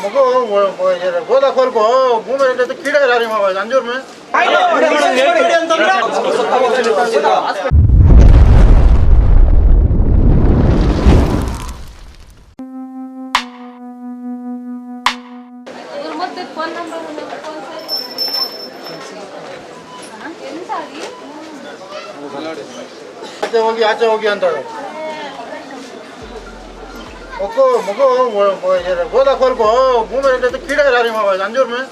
मगो गोदा खोल को मुंह में रहते कीड़े आ रही माँ अंजूर में फोन नंबर आचे होगी अंत मगो गोदा खोल को मुंह में रहते कीड़े आ रही माँ अंजूर में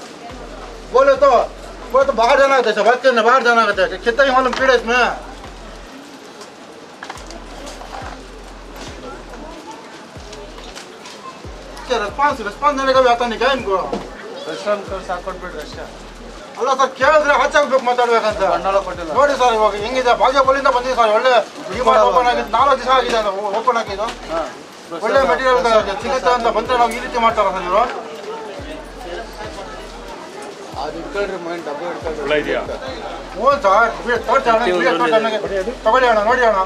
बोले तो बाहर जाना कहते बात करने बाहर जाना कहते कितना ही मालूम कीड़े इसमें क्या रेस्पॉन्स देने का भी आता नहीं क्या इनको ಅಲ್ಲ ಸರ್ ಕೇಳಿದ್ರೆ ಹಚ್ಚಾಗ್ಬೇಕು ಮಾತಾಡ್ಬೇಕಂತ ನೋಡಿ ಸರ್ ಇವಾಗ ಹೆಂಗಿದೆ ಬಾಗೇಪಲ್ಲಿಂದ ಬಂದಿದೆ ಸರ್ ಒಳ್ಳೆ ಡಿಮಾರ್ಟ್ ಓಪನ್ ಆಗಿದ್ದು 4 ದಿವಸ ಆಗಿದೆ ಓಪನ್ ಆಗಿದ್ದು ಒಳ್ಳೆ ಮೆಟೀರಿಯಲ್ ಸಿಗುತ್ತೆ ಅಂತ ಬಂದ್ರೆ ನಾವು ಈ ರೀತಿ ಮಾಡ್ತಾರ ಸರ್ ಇವರು ಹ್ಞೂ ಸರ್ ತಗೊಳ್ಳಿ ಅಣ್ಣ ನೋಡಿ ಅಣ್ಣ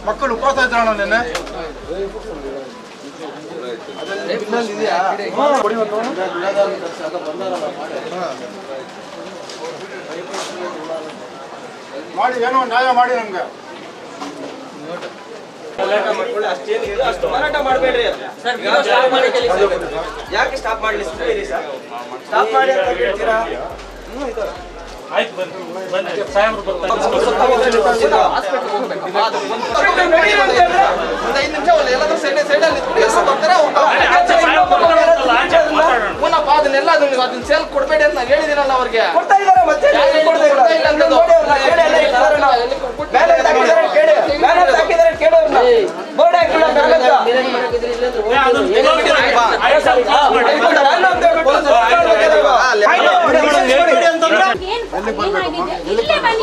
ಮಕ್ಕಳು ಉಪವಾಸ ಇದ್ರು ಅಣ್ಣ ನಿನ್ನೆ ಮಾಡಿ ಏನೋ ನ್ಯಾಯ ಮಾಡಿ ನಮ್ಗೆ ಮಾರಾಟ ಮಾಡಬೇಡ್ರಿ ಸರ್ ಯಾಕೆ ಸ್ಟಾಪ್ ಮಾಡಲಿ ಸ್ಟಾಪ್ ಮಾಡಿ ಅಂತ ಹೇಳ್ತೀರಾ ಆಯ್ತು ಬನ್ನಿ ಸಾಹೇಬರು ಬರ್ತಾರೆ ಅದನ್ನೆಲ್ಲ ಅದನ್ನ ಸೇಲ್ ಕೊಡ್ಬೇಡಿ ಅಂತ ನಾನು ಹೇಳಿದ್ದೀನಲ್ಲ ಅವ್ರಿಗೆ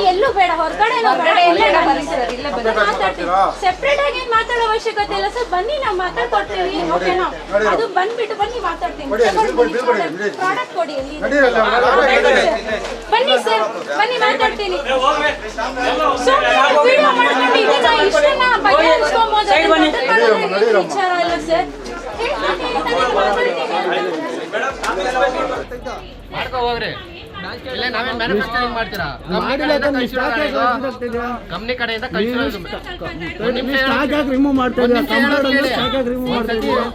ಎಲ್ಲೂ ಬೇಡ ಹೊರಗಡೆ ಸೆಪರೇಟ್ ಆಗಿ ಏನ್ ಮಾತಾಡೋ ಅವಶ್ಯಕತೆ ಇಲ್ಲ ಸರ್ ಬನ್ನಿ ನಾವು ಮಾತಾಡ್ಕೊಡ್ತೀವಿ ಓಕೆನಾ ಅದು ಬಂದ್ಬಿಟ್ಟು ಬನ್ನಿ ಮಾತಾಡ್ತೀನಿ ಪ್ರಾಡಕ್ಟ್ ಕೊಡಿ ಬನ್ನಿ ಸರ್ ಬನ್ನಿ ಮಾತಾಡ್ತೀನಿ ವಿಡಿಯೋ ಮಾಡ್ಕೊಂಡು ಇದನ್ನ ಇಷ್ಟನ್ನ ಬಗೆಹರಿಸ್ಕೊಬೋದು ವಿಚಾರ ಇಲ್ಲ ಸರ್ ಹೋಗ್ರಿ ಇಲ್ಲ ನಾವೇನ್ ಮ್ಯಾನುಫ್ಯಾಕ್ಚರಿಂಗ್ ಮಾಡ್ತೀರಾ ಕಂಪ್ನಿ ಕಡೆಯಿಂದ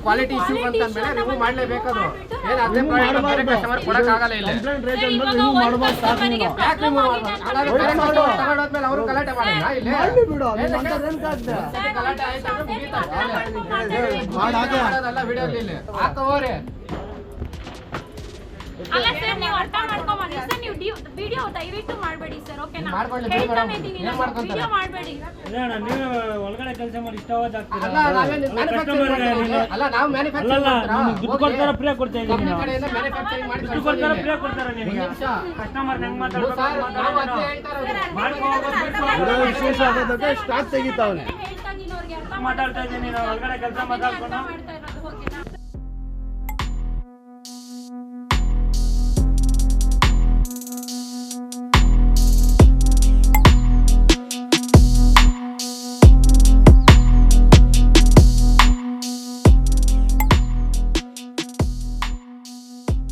ಕ್ವಾಲಿಟಿ ಇಶ್ಯೂ ಅಂತ ಅಂದ್ಮೇಲೆ ರಿಮೂವ್ ಮಾಡ್ಲೇಬೇಕದು ಏನ್ ಅದೇ ಪ್ರಾಡಕ್ಟ್ ಕಸ್ಟಮರ್ ಕೊಡಕ್ ಆಗಲ್ಲ ಇಲ್ಲ ಯಾಕೆ ರಿಮೂವ್ ತಗೊಂಡೋದ್ಮೇಲೆ ಅವರು ಗಲಾಟೆ ಮಾಡಿಲ್ಲ ಇಲ್ಲಿ ಗಲಾಟೆ ಆಯ್ತು ಮುಗೀತಾ ವಿಡಿಯೋ ಇಲ್ಲಿ ಹಾಕೋರೆ ಅಲ್ಲ ಸರ್ ನೀವು ಅರ್ಥ ಮಾಡ್ಕೊಂಬನ್ನಿ ಸರ್ ನೀವು ವಿಡಿಯೋ ದಯವಿಟ್ಟು ಮಾಡಬೇಡಿ ಸರ್ ಓಕೆನಾ ಹೇಳ್ತಾನೆ ಇದ್ದೀನಿ ವಿಡಿಯೋ ಮಾಡಬೇಡಿ ನೀವು ಒಳಗಡೆ ಕೆಲಸ ಮಾಡಿ ಇಷ್ಟವಾದ ಅಲ್ಲ ನಾವು ಮ್ಯಾನುಫ್ಯಾಕ್ಚರಿಂಗ್ ದುಡ್ಡು ಕೊಡ್ತಾರ ಫ್ರೀ ಕೊಡ್ತಾ ಇದ್ದೀವಿ ನಾವು ಕಡೆಯಿಂದ ಮ್ಯಾನುಫ್ಯಾಕ್ಚರಿಂಗ್ ಮಾಡಿ ದುಡ್ಡು ಕೊಡ್ತಾರ ಫ್ರೀ ಕೊಡ್ತಾರ ನಿಮಗೆ ಕಸ್ಟಮರ್ ಹೆಂಗ್ ಸ್ಟಾಕ್ ತೆಗಿತಾವನೆ ಮಾತಾಡ್ತಾ ಇದ್ದೀನಿ ಒಳಗಡೆ ಕೆಲಸ ಮಾತಾಡ್ಕೊಂಡು